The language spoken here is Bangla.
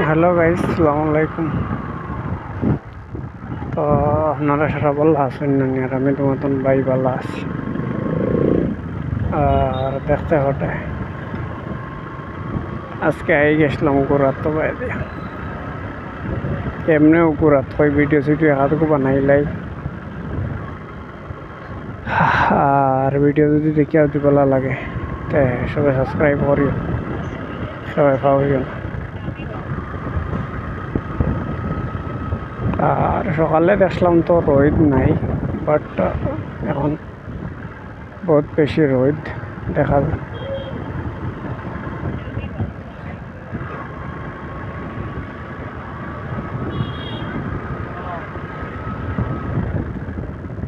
হ্যালো গাইস, আসসালামু আলাইকুম। তো আপনারা সারা ভালো আছেন না? আর আমি তো মতন ভাই ভালো আছি। আর দেখতে হটে আজকে আই গেছিলাম ঘোরার, তো বাইরে এমনিও ঘোরাত হয়, ভিডিও সিডিও হাতকে বানাইলাই। আর ভিডিও যদি দেখি যদি ভালো লাগে তে সবাই সাবস্ক্রাইব করিও, সবাই পাওয়া। আর সকালে দেখলাম তো রোদ নাই, বাট এখন বহুত বেশি রোদ দেখা যায়।